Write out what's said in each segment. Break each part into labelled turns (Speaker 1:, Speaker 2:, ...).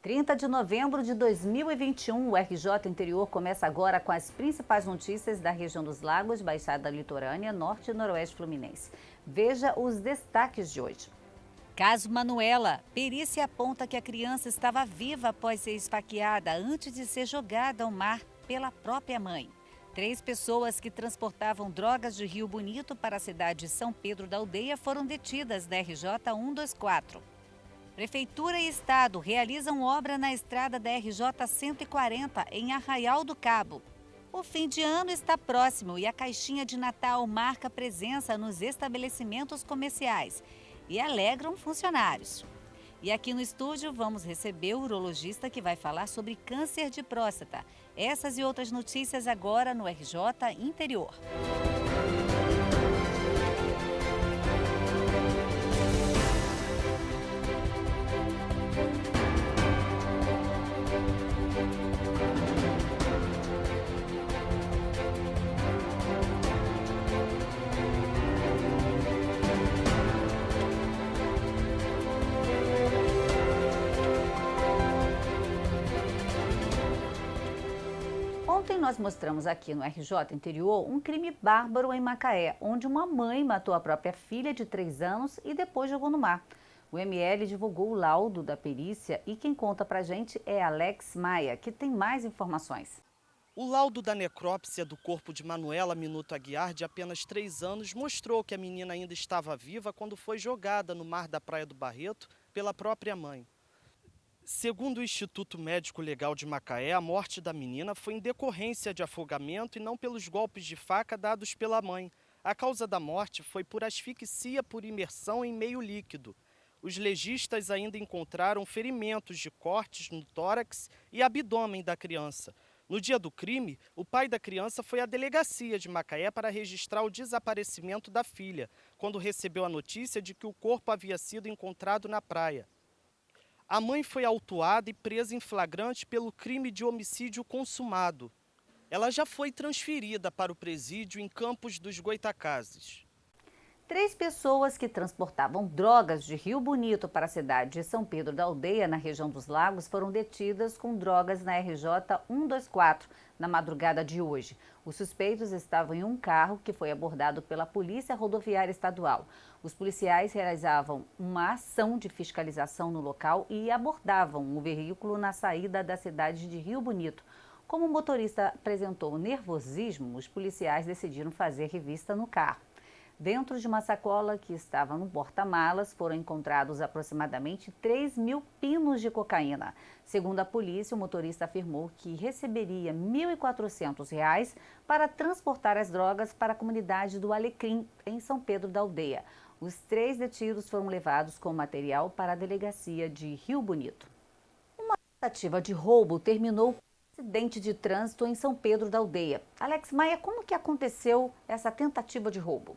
Speaker 1: 30 de novembro de 2021, o RJ Interior começa agora com as principais notícias da região dos Lagos, Baixada Litorânea, Norte e Noroeste Fluminense. Veja os destaques de hoje. Caso Manuela. Perícia aponta que a criança estava viva após ser esfaqueada antes de ser jogada ao mar pela própria mãe. 3 pessoas que transportavam drogas de Rio Bonito para a cidade de São Pedro da Aldeia foram detidas da RJ 124. Prefeitura e Estado realizam obra na estrada da RJ 140, em Arraial do Cabo. O fim de ano está próximo e a caixinha de Natal marca presença nos estabelecimentos comerciais e alegram funcionários. E aqui no estúdio vamos receber o urologista que vai falar sobre câncer de próstata. Essas e outras notícias agora no RJ Interior. Ontem nós mostramos aqui no RJ Interior um crime bárbaro em Macaé, onde uma mãe matou a própria filha de 3 anos e depois jogou no mar. O ML divulgou o laudo da perícia e quem conta pra gente é Alex Maia, que tem mais informações.
Speaker 2: O laudo da necrópsia do corpo de Manuela Minuto Aguiar, de apenas 3 anos, mostrou que a menina ainda estava viva quando foi jogada no mar da Praia do Barreto pela própria mãe. Segundo o Instituto Médico Legal de Macaé, a morte da menina foi em decorrência de afogamento e não pelos golpes de faca dados pela mãe. A causa da morte foi por asfixia por imersão em meio líquido. Os legistas ainda encontraram ferimentos de cortes no tórax e abdômen da criança. No dia do crime, o pai da criança foi à delegacia de Macaé para registrar o desaparecimento da filha, quando recebeu a notícia de que o corpo havia sido encontrado na praia. A mãe foi autuada e presa em flagrante pelo crime de homicídio consumado. Ela já foi transferida para o presídio em Campos dos Goitacazes.
Speaker 1: 3 pessoas que transportavam drogas de Rio Bonito para a cidade de São Pedro da Aldeia, na região dos Lagos, foram detidas com drogas na RJ 124 na madrugada de hoje. Os suspeitos estavam em um carro que foi abordado pela Polícia Rodoviária Estadual. Os policiais realizavam uma ação de fiscalização no local e abordavam o veículo na saída da cidade de Rio Bonito. Como o motorista apresentou nervosismo, os policiais decidiram fazer revista no carro. Dentro de uma sacola que estava no porta-malas, foram encontrados aproximadamente 3.000 pinos de cocaína. Segundo a polícia, o motorista afirmou que receberia R$ 1.400 para transportar as drogas para a comunidade do Alecrim, em São Pedro da Aldeia. Os 3 detidos foram levados com material para a delegacia de Rio Bonito. Uma tentativa de roubo terminou com um acidente de trânsito em São Pedro da Aldeia. Alex Maia, como que aconteceu essa tentativa de roubo?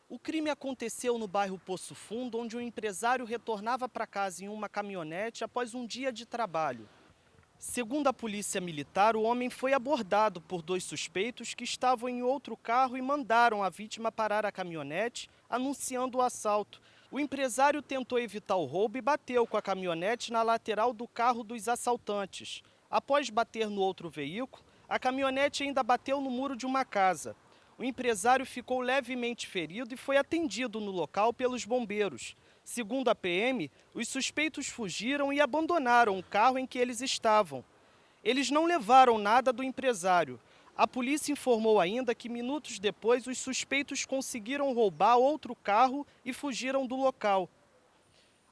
Speaker 2: O crime aconteceu no bairro Poço Fundo, onde um empresário retornava para casa em uma caminhonete após um dia de trabalho. Segundo a polícia militar, o homem foi abordado por 2 suspeitos que estavam em outro carro e mandaram a vítima parar a caminhonete, anunciando o assalto. O empresário tentou evitar o roubo e bateu com a caminhonete na lateral do carro dos assaltantes. Após bater no outro veículo, a caminhonete ainda bateu no muro de uma casa. O empresário ficou levemente ferido e foi atendido no local pelos bombeiros. Segundo a PM, os suspeitos fugiram e abandonaram o carro em que eles estavam. Eles não levaram nada do empresário. A polícia informou ainda que minutos depois os suspeitos conseguiram roubar outro carro e fugiram do local.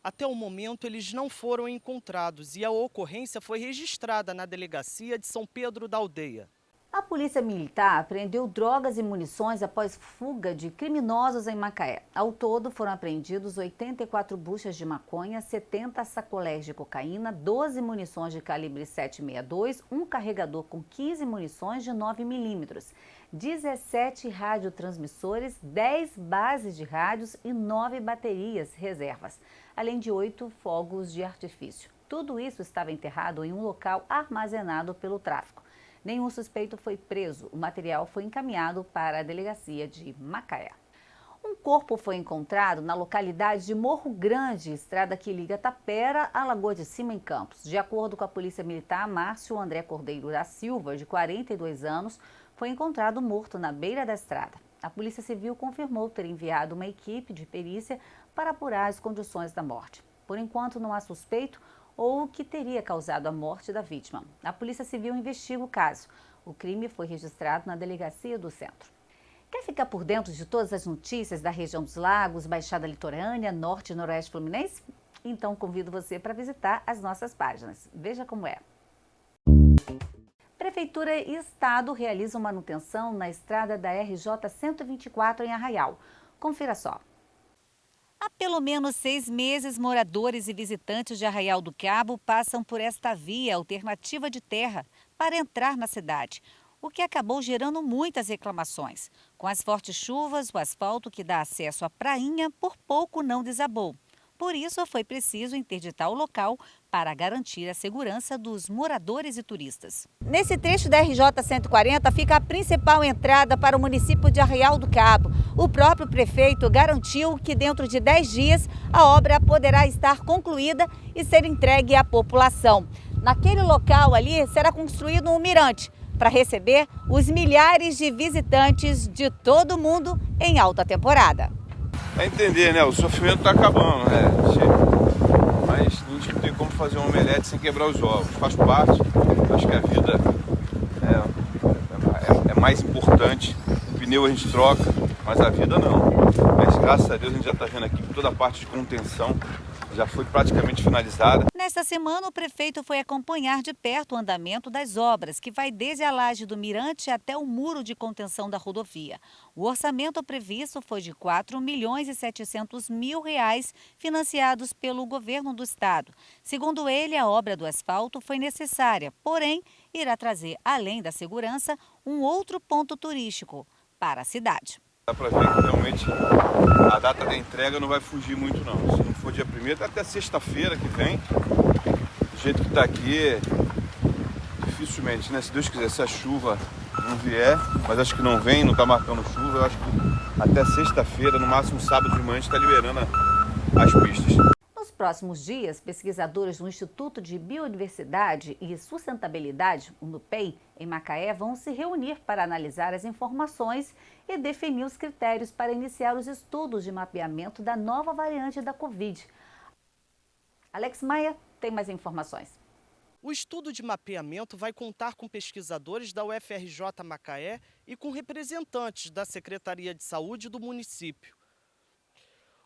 Speaker 2: Até o momento eles não foram encontrados e a ocorrência foi registrada na delegacia de São Pedro da Aldeia.
Speaker 1: A polícia militar apreendeu drogas e munições após fuga de criminosos em Macaé. Ao todo, foram apreendidos 84 buchas de maconha, 70 sacolés de cocaína, 12 munições de calibre 7,62, um carregador com 15 munições de 9 milímetros, 17 radiotransmissores, 10 bases de rádios e 9 baterias reservas, além de 8 fogos de artifício. Tudo isso estava enterrado em um local armazenado pelo tráfico. Nenhum suspeito foi preso. O material foi encaminhado para a delegacia de Macaé. Um corpo foi encontrado na localidade de Morro Grande, estrada que liga Tapera à Lagoa de Cima, em Campos. De acordo com a Polícia Militar, Márcio André Cordeiro da Silva, de 42 anos, foi encontrado morto na beira da estrada. A Polícia Civil confirmou ter enviado uma equipe de perícia para apurar as condições da morte. Por enquanto, não há suspeito ou o que teria causado a morte da vítima. A Polícia Civil investiga o caso. O crime foi registrado na Delegacia do Centro. Quer ficar por dentro de todas as notícias da região dos Lagos, Baixada Litorânea, Norte e Noroeste Fluminense? Então convido você para visitar as nossas páginas. Veja como é. Prefeitura e Estado realizam manutenção na estrada da RJ 124 em Arraial. Confira só. Há pelo menos 6 meses, moradores e visitantes de Arraial do Cabo passam por esta via alternativa de terra para entrar na cidade, o que acabou gerando muitas reclamações. Com as fortes chuvas, o asfalto que dá acesso à prainha por pouco não desabou. Por isso, foi preciso interditar o local para garantir a segurança dos moradores e turistas. Nesse trecho da RJ 140 fica a principal entrada para o município de Arraial do Cabo. O próprio prefeito garantiu que dentro de 10 dias a obra poderá estar concluída e ser entregue à população. Naquele local ali será construído um mirante para receber os milhares de visitantes de todo o mundo em alta temporada.
Speaker 3: É entender, né? O sofrimento está acabando, né? Mas a gente não tem como fazer um omelete sem quebrar os ovos. Faz parte. Acho que a vida é mais importante. O pneu a gente troca, mas a vida não. Mas graças a Deus a gente já está vendo aqui que toda a parte de contenção já foi praticamente finalizada.
Speaker 1: Nesta semana, o prefeito foi acompanhar de perto o andamento das obras, que vai desde a laje do mirante até o muro de contenção da rodovia. O orçamento previsto foi de R$ 4.700.000, financiados pelo governo do estado. Segundo ele, a obra do asfalto foi necessária, porém, irá trazer, além da segurança, um outro ponto turístico para a cidade.
Speaker 3: Dá para ver que realmente a data da entrega não vai fugir muito não. Se não for dia 1º, até sexta-feira que vem, do jeito que está aqui, dificilmente, né? Se Deus quiser, se a chuva não vier, mas acho que não vem, não está marcando chuva, eu acho que até sexta-feira, no máximo sábado de manhã, a gente está liberando as pistas.
Speaker 1: Nos próximos dias, pesquisadores do Instituto de Biodiversidade e Sustentabilidade, o NUPEM, em Macaé, vão se reunir para analisar as informações e definir os critérios para iniciar os estudos de mapeamento da nova variante da Covid. Alex Maia tem mais informações.
Speaker 2: O estudo de mapeamento vai contar com pesquisadores da UFRJ Macaé e com representantes da Secretaria de Saúde do município.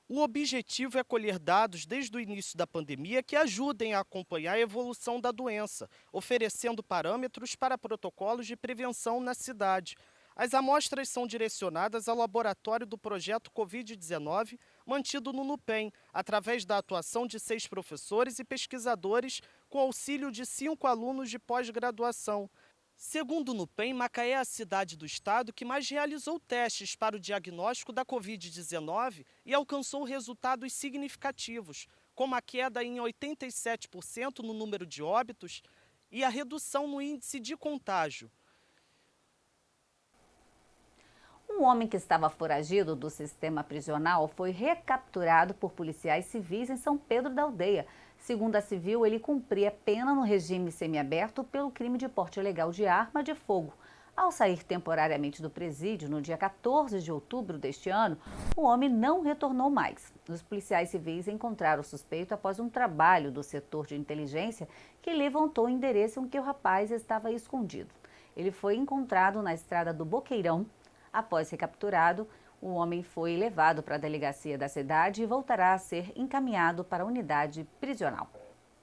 Speaker 2: O objetivo é colher dados desde o início da pandemia que ajudem a acompanhar a evolução da doença, oferecendo parâmetros para protocolos de prevenção na cidade. As amostras são direcionadas ao laboratório do projeto Covid-19, mantido no NUPEM, através da atuação de 6 professores e pesquisadores, com auxílio de 5 alunos de pós-graduação. Segundo o NUPEM, Macaé é a cidade do estado que mais realizou testes para o diagnóstico da Covid-19 e alcançou resultados significativos, como a queda em 87% no número de óbitos e a redução no índice de contágio.
Speaker 1: Um homem que estava foragido do sistema prisional foi recapturado por policiais civis em São Pedro da Aldeia. Segundo a Civil, ele cumpria pena no regime semiaberto pelo crime de porte ilegal de arma de fogo. Ao sair temporariamente do presídio no dia 14 de outubro deste ano, o homem não retornou mais. Os policiais civis encontraram o suspeito após um trabalho do setor de inteligência que levantou o endereço em que o rapaz estava escondido. Ele foi encontrado na estrada do Boqueirão. Após ser capturado, o homem foi levado para a delegacia da cidade e voltará a ser encaminhado para a unidade prisional.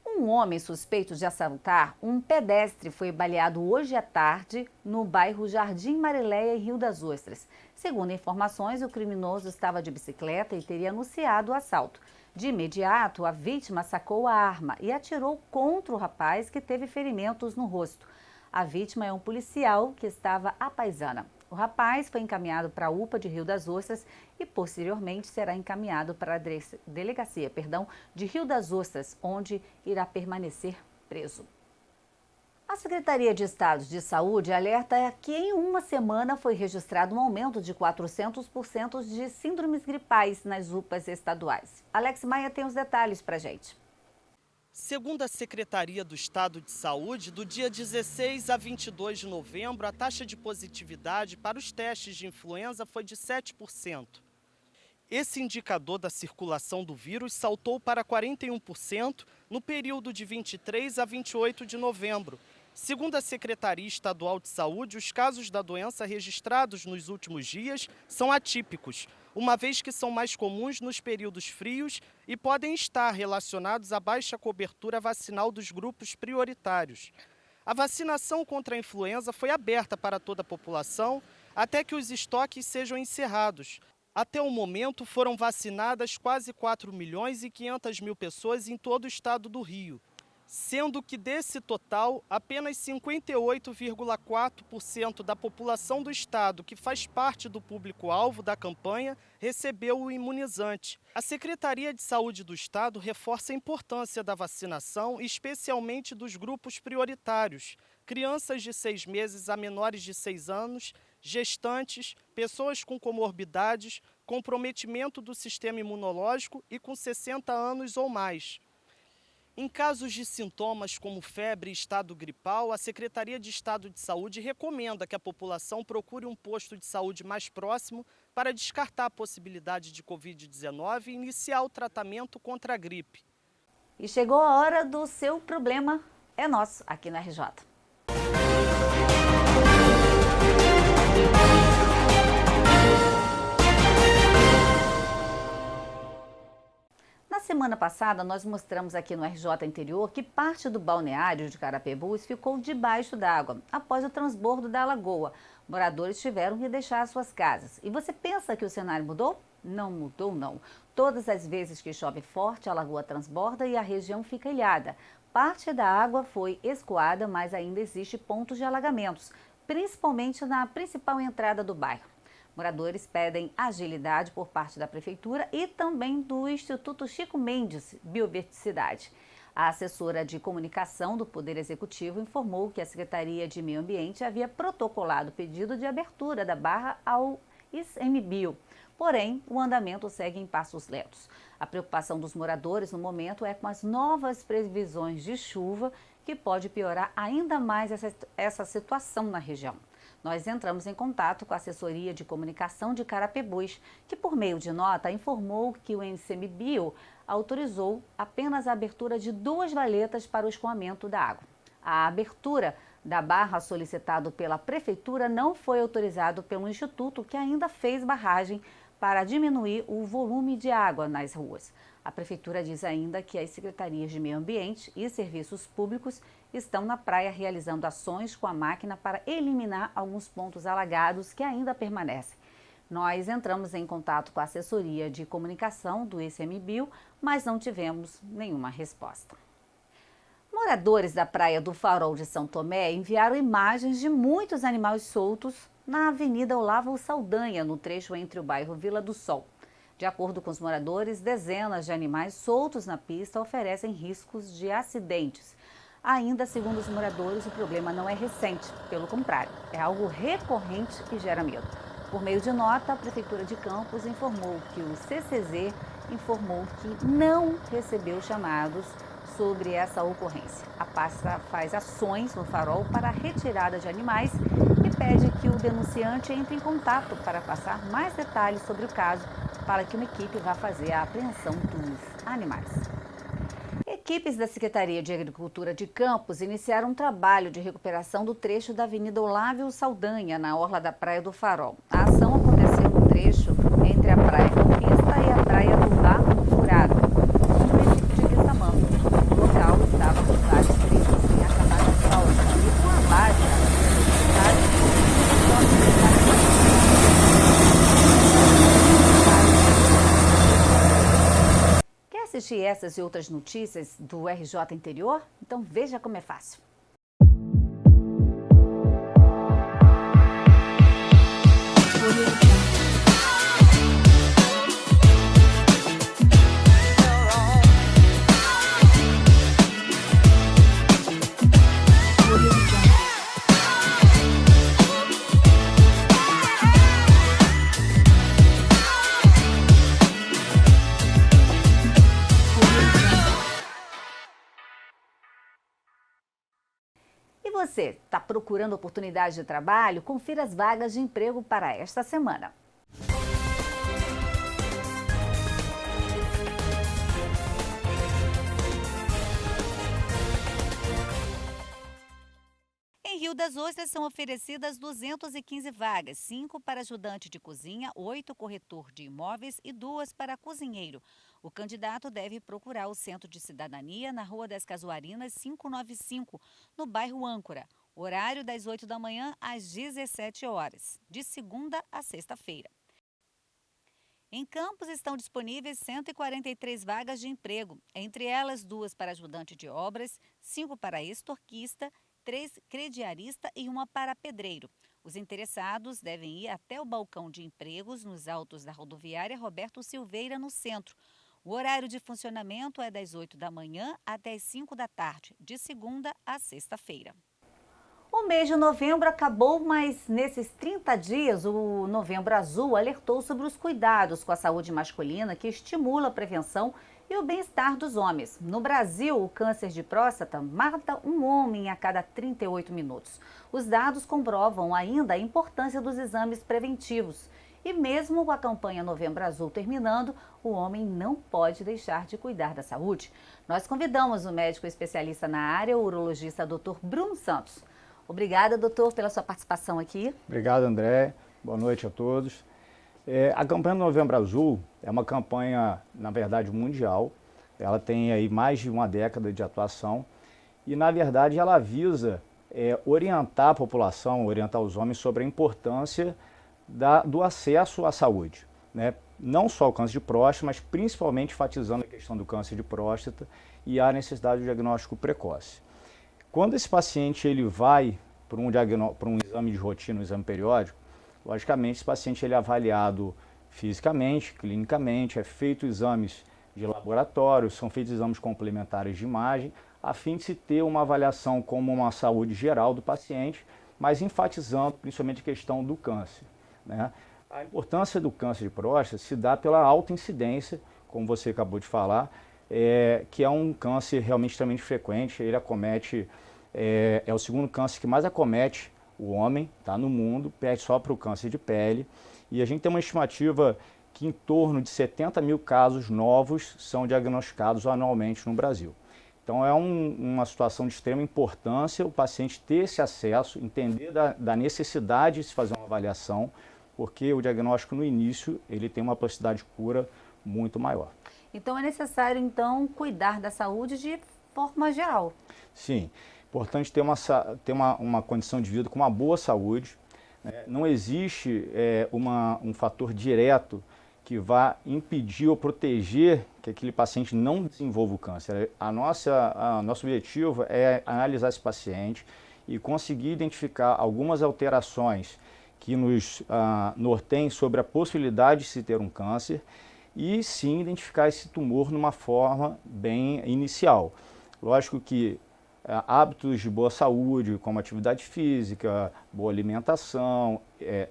Speaker 1: Um homem suspeito de assaltar um pedestre foi baleado hoje à tarde no bairro Jardim Marileia, em Rio das Ostras. Segundo informações, o criminoso estava de bicicleta e teria anunciado o assalto. De imediato, a vítima sacou a arma e atirou contra o rapaz, que teve ferimentos no rosto. A vítima é um policial que estava à paisana. O rapaz foi encaminhado para a UPA de Rio das Ostras e posteriormente será encaminhado para a delegacia de Rio das Ostras, onde irá permanecer preso. A A Secretaria de Estado de Saúde alerta que em uma semana foi registrado um aumento de 400% de síndromes gripais nas UPAs estaduais. Alex Maia tem os detalhes para a gente.
Speaker 2: Segundo a Secretaria do Estado de Saúde, do dia 16 a 22 de novembro, a taxa de positividade para os testes de influenza foi de 7%. Esse indicador da circulação do vírus saltou para 41% no período de 23 a 28 de novembro. Segundo a Secretaria Estadual de Saúde, os casos da doença registrados nos últimos dias são atípicos, uma vez que são mais comuns nos períodos frios e podem estar relacionados à baixa cobertura vacinal dos grupos prioritários. A vacinação contra a influenza foi aberta para toda a população até que os estoques sejam encerrados. Até o momento, foram vacinadas quase 4.500.000 pessoas em todo o estado do Rio, sendo que desse total, apenas 58,4% da população do estado, que faz parte do público-alvo da campanha, recebeu o imunizante. A Secretaria de Saúde do Estado reforça a importância da vacinação, especialmente dos grupos prioritários: crianças de 6 meses a menores de 6 anos, gestantes, pessoas com comorbidades, comprometimento do sistema imunológico e com 60 anos ou mais. Em casos de sintomas como febre e estado gripal, a Secretaria de Estado de Saúde recomenda que a população procure um posto de saúde mais próximo para descartar a possibilidade de Covid-19 e iniciar o tratamento contra a gripe.
Speaker 1: E chegou a hora do seu problema é nosso aqui na RJ. Na semana passada, nós mostramos aqui no RJ Interior que parte do balneário de Carapebus ficou debaixo d'água após o transbordo da lagoa. Moradores tiveram que deixar suas casas. E você pensa que o cenário mudou? Não mudou, não. Todas as vezes que chove forte, a lagoa transborda e a região fica ilhada. Parte da água foi escoada, mas ainda existe pontos de alagamentos, principalmente na principal entrada do bairro. Moradores pedem agilidade por parte da Prefeitura e também do Instituto Chico Mendes Biodiversidade. A assessora de comunicação do Poder Executivo informou que a Secretaria de Meio Ambiente havia protocolado pedido de abertura da barra ao ICMBio. Porém, o andamento segue em passos lentos. A preocupação dos moradores no momento é com as novas previsões de chuva, que pode piorar ainda mais essa situação na região. Nós entramos em contato com a assessoria de comunicação de Carapebus, que por meio de nota informou que o ICMBio autorizou apenas a abertura de 2 valetas para o escoamento da água. A abertura da barra solicitado pela Prefeitura não foi autorizado pelo Instituto, que ainda fez barragem para diminuir o volume de água nas ruas. A Prefeitura diz ainda que as secretarias de Meio Ambiente e Serviços Públicos estão na praia realizando ações com a máquina para eliminar alguns pontos alagados que ainda permanecem. Nós entramos em contato com a assessoria de comunicação do ICMBio, mas não tivemos nenhuma resposta. Moradores da Praia do Farol de São Tomé enviaram imagens de muitos animais soltos na Avenida Olavo Saldanha, no trecho entre o bairro Vila do Sol. De acordo com os moradores, dezenas de animais soltos na pista oferecem riscos de acidentes. Ainda, segundo os moradores, o problema não é recente, pelo contrário, é algo recorrente e gera medo. Por meio de nota, a Prefeitura de Campos informou que o CCZ informou que não recebeu chamados sobre essa ocorrência. A pasta faz ações no farol para a retirada de animais e pede que o denunciante entre em contato para passar mais detalhes sobre o caso, para que uma equipe vá fazer a apreensão dos animais. Equipes da Secretaria de Agricultura de Campos iniciaram um trabalho de recuperação do trecho da Avenida Olavo Saldanha, na orla da Praia do Farol. A ação aconteceu no trecho entre a Praia Campista e a Praia do Barro Furado, no município de Quissamã. O local estava com vários trechos sem acabar de asfalto e com a base Quer assistir essas e outras notícias do RJ Interior? Então veja como é fácil.
Speaker 4: Audio
Speaker 1: E você, está procurando oportunidade de trabalho? Confira as vagas de emprego para esta semana. Em Rio das Ostras são oferecidas 215 vagas, 5 para ajudante de cozinha, 8 corretor de imóveis e 2 para cozinheiro. O candidato deve procurar o Centro de Cidadania na Rua das Casuarinas 595, no bairro Âncora. Horário das 8 da manhã às 17 horas, de segunda a sexta-feira. Em Campos estão disponíveis 143 vagas de emprego, entre elas 2 para ajudante de obras, 5 para estorquista, 3 crediarista e 1 para pedreiro. Os interessados devem ir até o balcão de empregos nos altos da rodoviária Roberto Silveira, no centro. O horário de funcionamento é das 8 da manhã até as 5 da tarde, de segunda a sexta-feira. O mês de novembro acabou, mas nesses 30 dias o Novembro Azul alertou sobre os cuidados com a saúde masculina que estimula a prevenção e o bem-estar dos homens. No Brasil, o câncer de próstata mata um homem a cada 38 minutos. Os dados comprovam ainda a importância dos exames preventivos. E mesmo com a campanha Novembro Azul terminando, o homem não pode deixar de cuidar da saúde. Nós convidamos o médico especialista na área, o urologista Dr. Bruno Santos. Obrigada, doutor, pela sua participação aqui.
Speaker 4: Obrigado, André. Boa noite a todos. A campanha Novembro Azul é uma campanha, na verdade, mundial. Ela tem aí mais de uma década de atuação e, na verdade, ela visa orientar a população, orientar os homens sobre a importância do acesso à saúde, né? Não só o câncer de próstata, mas principalmente enfatizando a questão do câncer de próstata e a necessidade do diagnóstico precoce. Quando esse paciente ele vai para um exame de rotina, um exame periódico, logicamente esse paciente ele é avaliado fisicamente, clinicamente, é feito exames de laboratório, são feitos exames complementares de imagem, a fim de se ter uma avaliação como uma saúde geral do paciente, mas enfatizando principalmente a questão do câncer, né? A importância do câncer de próstata se dá pela alta incidência, como você acabou de falar, que é um câncer realmente extremamente frequente. Ele acomete, é o segundo câncer que mais acomete o homem, tá, no mundo, perde só para o câncer de pele. E a gente tem uma estimativa que em torno de 70 mil casos novos são diagnosticados anualmente no Brasil. Então é uma situação de extrema importância o paciente ter esse acesso, entender da necessidade de se fazer uma avaliação, porque o diagnóstico no início ele tem uma possibilidade de cura muito maior.
Speaker 1: Então é necessário então cuidar da saúde de forma geral.
Speaker 4: Sim, importante ter uma condição de vida com uma boa saúde, né? Não existe um fator direto que vá impedir ou proteger que aquele paciente não desenvolva o câncer. Nosso objetivo é analisar esse paciente e conseguir identificar algumas alterações que nos norteiem sobre a possibilidade de se ter um câncer e sim identificar esse tumor numa forma bem inicial. Lógico que hábitos de boa saúde, como atividade física, boa alimentação,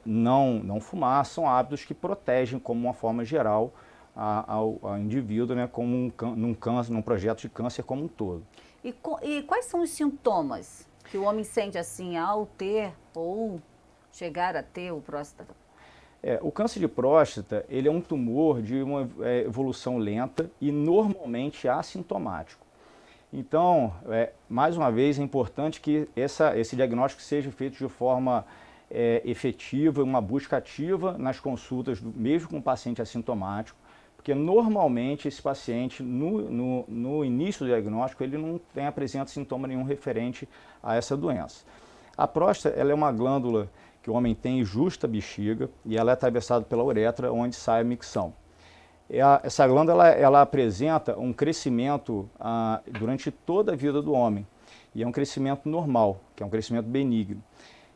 Speaker 4: não fumar, são hábitos que protegem como uma forma geral ao indivíduo, né, como num projeto de câncer como um todo.
Speaker 1: E quais são os sintomas que o homem sente assim ao ter ou chegar a ter o próstata?
Speaker 4: O câncer de próstata ele é um tumor de uma evolução lenta e normalmente assintomático. Então, mais uma vez, é importante que esse diagnóstico seja feito de forma efetiva, uma busca ativa nas consultas, mesmo com o paciente assintomático, porque normalmente esse paciente, no início do diagnóstico, ele não apresenta sintoma nenhum referente a essa doença. A próstata ela é uma glândula que o homem tem justa a bexiga e ela é atravessada pela uretra, onde sai a micção. Essa glândula ela apresenta um crescimento durante toda a vida do homem e é um crescimento normal, que é um crescimento benigno.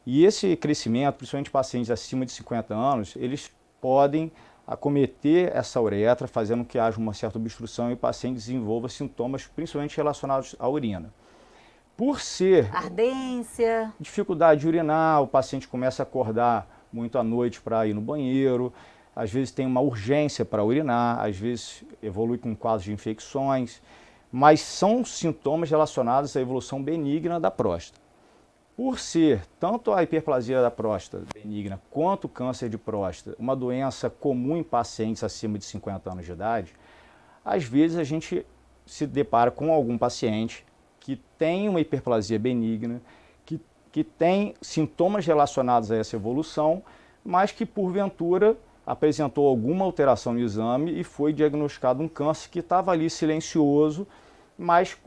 Speaker 4: E esse crescimento, principalmente pacientes acima de 50 anos, eles podem acometer essa uretra, fazendo que haja uma certa obstrução e o paciente desenvolva sintomas principalmente relacionados à urina. Por ser
Speaker 1: ardência,
Speaker 4: dificuldade de urinar, o paciente começa a acordar muito à noite para ir no banheiro, às vezes tem uma urgência para urinar, às vezes evolui com quadros de infecções, mas são sintomas relacionados à evolução benigna da próstata. Por ser tanto a hiperplasia da próstata benigna quanto o câncer de próstata uma doença comum em pacientes acima de 50 anos de idade, às vezes a gente se depara com algum paciente que tem uma hiperplasia benigna, que tem sintomas relacionados a essa evolução, mas que porventura apresentou alguma alteração no exame e foi diagnosticado um câncer que estava ali silencioso, mas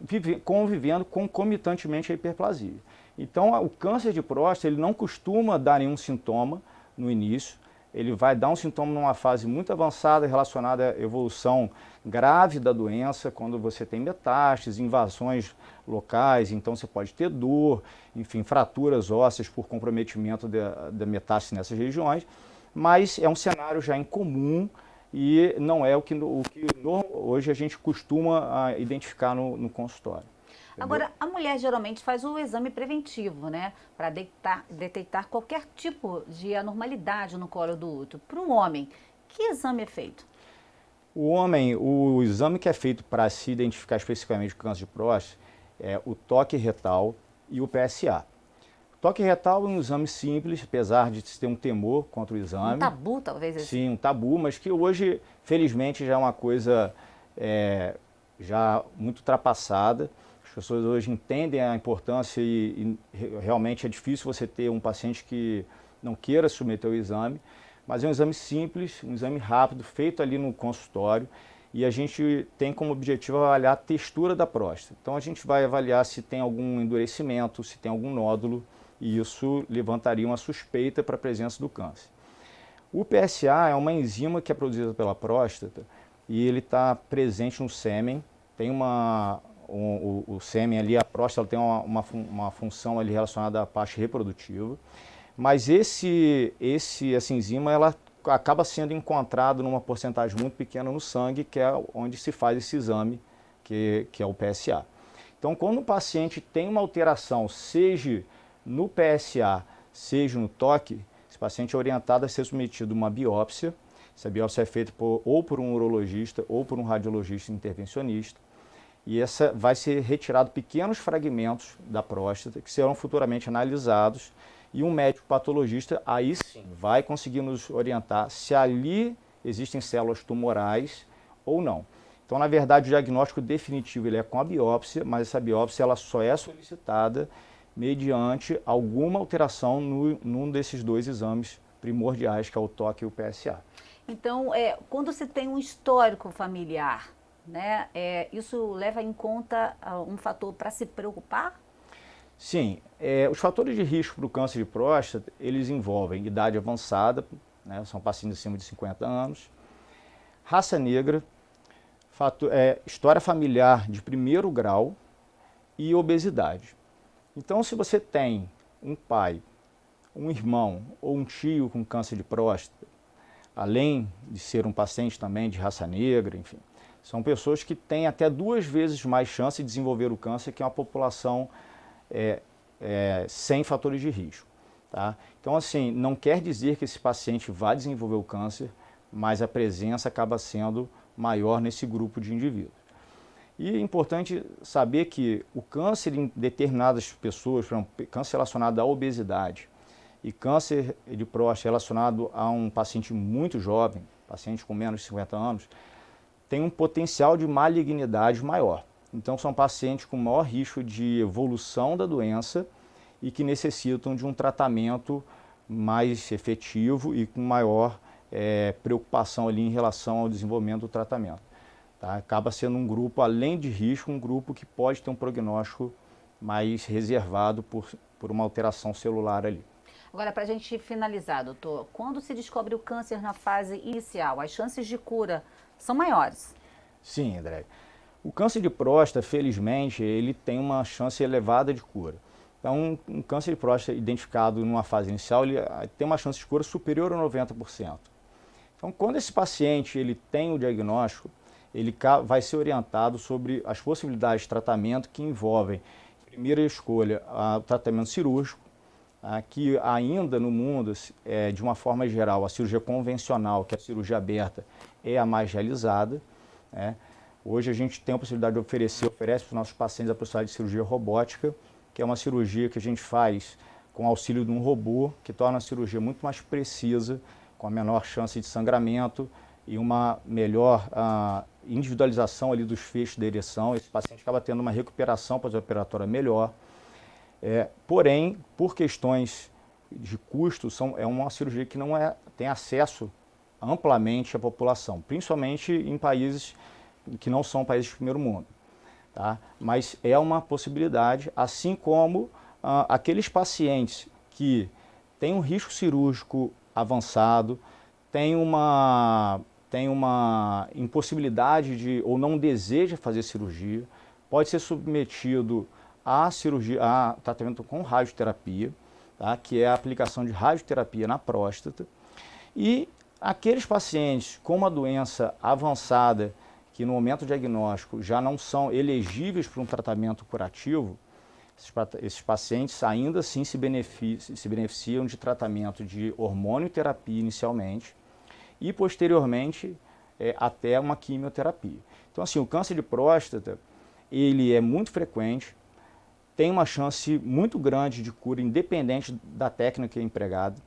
Speaker 4: convivendo concomitantemente à hiperplasia. Então, o câncer de próstata ele não costuma dar nenhum sintoma no início, ele vai dar um sintoma numa fase muito avançada relacionada à evolução grave da doença, quando você tem metástases, invasões locais, então você pode ter dor, enfim, fraturas ósseas por comprometimento da metástase nessas regiões, mas é um cenário já incomum e não é o que hoje a gente costuma identificar no consultório.
Speaker 1: Agora, a mulher geralmente faz o exame preventivo, né? Para detectar qualquer tipo de anormalidade no colo do útero. Para o homem, que exame é feito?
Speaker 4: O homem, o exame que é feito para se identificar especificamente o câncer de próstata é o toque retal e o PSA. O toque retal é um exame simples, apesar de se ter um temor contra o exame.
Speaker 1: Um tabu, talvez?
Speaker 4: Sim, um tabu, mas que hoje, felizmente, já é uma coisa já muito ultrapassada. As pessoas hoje entendem a importância e realmente é difícil você ter um paciente que não queira submeter o exame, mas é um exame simples, um exame rápido, feito ali no consultório, e a gente tem como objetivo avaliar a textura da próstata. Então a gente vai avaliar se tem algum endurecimento, se tem algum nódulo, e isso levantaria uma suspeita para a presença do câncer. O PSA é uma enzima que é produzida pela próstata e ele está presente no sêmen, tem o sêmen ali, a próstata tem uma função ali relacionada à parte reprodutiva, mas essa enzima ela acaba sendo encontrada numa porcentagem muito pequena no sangue, que é onde se faz esse exame, que é o PSA. Então, quando o paciente tem uma alteração, seja no PSA, seja no toque, esse paciente é orientado a ser submetido a uma biópsia. Essa biópsia é feita ou por um urologista ou por um radiologista intervencionista. E essa vai ser retirado pequenos fragmentos da próstata que serão futuramente analisados e um médico patologista aí sim vai conseguir nos orientar se ali existem células tumorais ou não. Então, na verdade, o diagnóstico definitivo ele é com a biópsia, mas essa biópsia ela só é solicitada mediante alguma alteração num desses dois exames primordiais, que é o toque e o PSA.
Speaker 1: Então, quando se tem um histórico familiar, né, isso leva em conta um fator para se preocupar?
Speaker 4: Sim, os fatores de risco para o câncer de próstata, eles envolvem idade avançada, né, são pacientes acima de 50 anos, raça negra, história familiar de primeiro grau e obesidade. Então, se você tem um pai, um irmão ou um tio com câncer de próstata, além de ser um paciente também de raça negra, enfim, são pessoas que têm até 2 vezes mais chance de desenvolver o câncer que uma população sem fatores de risco. Tá? Então, assim, não quer dizer que esse paciente vai desenvolver o câncer, mas a presença acaba sendo maior nesse grupo de indivíduos. E é importante saber que o câncer em determinadas pessoas, por exemplo, câncer relacionado à obesidade e câncer de próstata relacionado a um paciente muito jovem, paciente com menos de 50 anos, tem um potencial de malignidade maior. Então, são pacientes com maior risco de evolução da doença e que necessitam de um tratamento mais efetivo e com maior preocupação ali em relação ao desenvolvimento do tratamento. Tá? Acaba sendo um grupo, além de risco, um grupo que pode ter um prognóstico mais reservado por uma alteração celular ali.
Speaker 1: Agora, para a gente finalizar, doutor, quando se descobre o câncer na fase inicial, as chances de cura são maiores?
Speaker 4: Sim, André. O câncer de próstata, felizmente, ele tem uma chance elevada de cura. Então, um câncer de próstata identificado numa fase inicial, ele tem uma chance de cura superior a 90%. Então, quando esse paciente ele tem o diagnóstico, ele vai ser orientado sobre as possibilidades de tratamento que envolvem, primeira escolha, o tratamento cirúrgico, que ainda no mundo, de uma forma geral, a cirurgia convencional, que é a cirurgia aberta, é a mais realizada. Hoje a gente tem a possibilidade de oferece para os nossos pacientes a possibilidade de cirurgia robótica, que é uma cirurgia que a gente faz com auxílio de um robô, que torna a cirurgia muito mais precisa, com a menor chance de sangramento e uma melhor individualização ali dos feixes da ereção. Esse paciente acaba tendo uma recuperação pós-operatória melhor. Porém, por questões de custo, é uma cirurgia que não tem acesso amplamente à população, principalmente em países que não são países de primeiro mundo. Tá? Mas é uma possibilidade, assim como aqueles pacientes que têm um risco cirúrgico avançado, têm uma impossibilidade de ou não deseja fazer cirurgia, pode ser submetido a tratamento com radioterapia, tá? Que é a aplicação de radioterapia na próstata. E aqueles pacientes com uma doença avançada, que no momento do diagnóstico já não são elegíveis para um tratamento curativo, esses pacientes ainda assim se beneficiam de tratamento de hormonioterapia inicialmente e posteriormente até uma quimioterapia. Então assim, o câncer de próstata, ele é muito frequente, tem uma chance muito grande de cura independente da técnica empregada.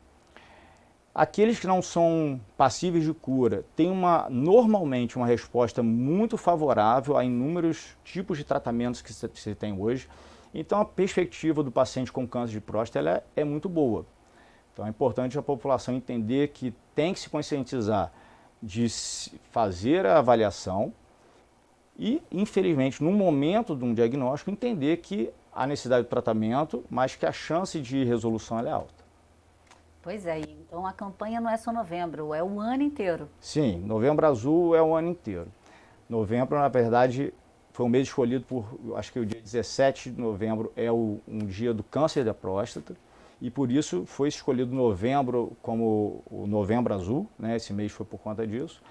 Speaker 4: Aqueles que não são passíveis de cura têm normalmente uma resposta muito favorável a inúmeros tipos de tratamentos que se tem hoje. Então a perspectiva do paciente com câncer de próstata é muito boa. Então é importante a população entender que tem que se conscientizar de fazer a avaliação e, infelizmente, no momento de um diagnóstico, entender que há necessidade de tratamento, mas que a chance de resolução é alta.
Speaker 1: Pois é, então a campanha não é só novembro, é o ano inteiro.
Speaker 4: Sim, Novembro Azul é o ano inteiro. Novembro, na verdade, foi um mês escolhido acho que o dia 17 de novembro é um dia do câncer da próstata, e por isso foi escolhido novembro como o Novembro Azul, né? Esse mês foi por conta disso,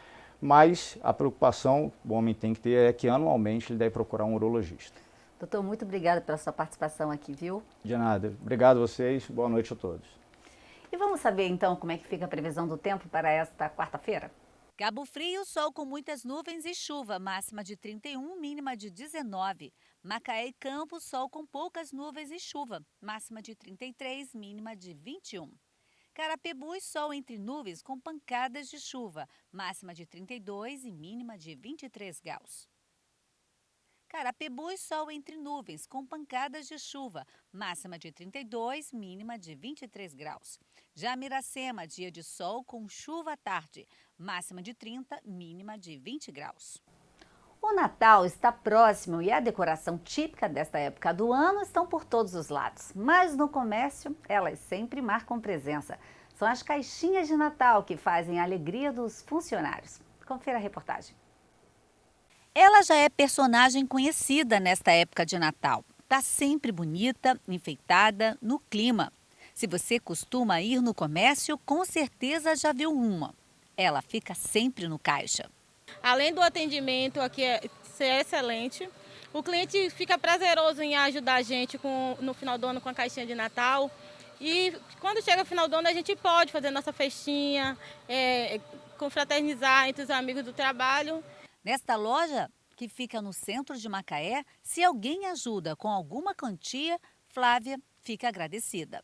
Speaker 4: mas a preocupação que o homem tem que ter é que anualmente ele deve procurar um urologista.
Speaker 1: Doutor, muito obrigada pela sua participação aqui, viu?
Speaker 4: De nada. Obrigado a vocês, boa noite a todos.
Speaker 1: E vamos saber então como é que fica a previsão do tempo para esta quarta-feira?
Speaker 5: Cabo Frio, sol com muitas nuvens e chuva, máxima de 31, mínima de 19. Macaé e Campos, sol com poucas nuvens e chuva, máxima de 33, mínima de 21. Carapebus, sol entre nuvens com pancadas de chuva, máxima de 32 e mínima de 23 graus. Carapebus, sol entre nuvens com pancadas de chuva, máxima de 32, mínima de 23 graus. Já Miracema, dia de sol com chuva à tarde, máxima de 30, mínima de 20 graus.
Speaker 1: O Natal está próximo e a decoração típica desta época do ano estão por todos os lados. Mas no comércio, elas sempre marcam presença. São as caixinhas de Natal que fazem a alegria dos funcionários. Confira a reportagem.
Speaker 5: Ela já é personagem conhecida nesta época de Natal. Está sempre bonita, enfeitada, no clima. Se você costuma ir no comércio, com certeza já viu uma. Ela fica sempre no caixa.
Speaker 6: Além do atendimento aqui ser excelente, o cliente fica prazeroso em ajudar a gente no final do ano com a caixinha de Natal. E quando chega o final do ano a gente pode fazer nossa festinha, confraternizar entre os amigos do trabalho.
Speaker 5: Nesta loja, que fica no centro de Macaé, se alguém ajuda com alguma quantia, Flávia fica agradecida.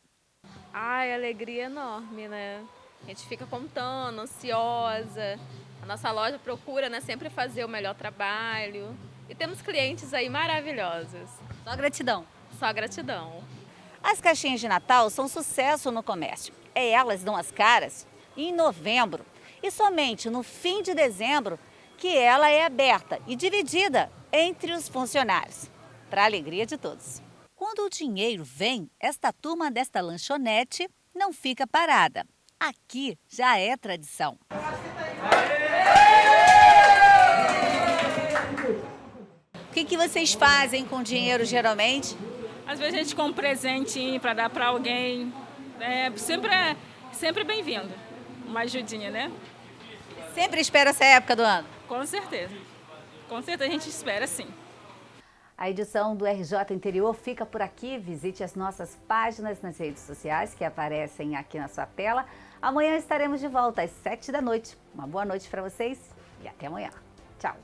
Speaker 7: Ai, alegria enorme, né? A gente fica contando, ansiosa. A nossa loja procura, né, sempre fazer o melhor trabalho. E temos clientes aí maravilhosos.
Speaker 5: Só gratidão.
Speaker 7: Só gratidão.
Speaker 5: As caixinhas de Natal são sucesso no comércio. Elas dão as caras em novembro. E somente no fim de dezembro que ela é aberta e dividida entre os funcionários, para a alegria de todos. Quando o dinheiro vem, esta turma desta lanchonete não fica parada. Aqui já é tradição. O que vocês fazem com dinheiro geralmente?
Speaker 8: Às vezes a gente compra um presentinho para dar para alguém. Sempre bem-vindo. Uma ajudinha, né?
Speaker 5: Sempre espera essa época do ano?
Speaker 8: Com certeza. Com certeza a gente espera, sim.
Speaker 1: A edição do RJ Interior fica por aqui. Visite as nossas páginas nas redes sociais que aparecem aqui na sua tela. Amanhã estaremos de volta às 7 da noite. Uma boa noite para vocês e até amanhã. Tchau.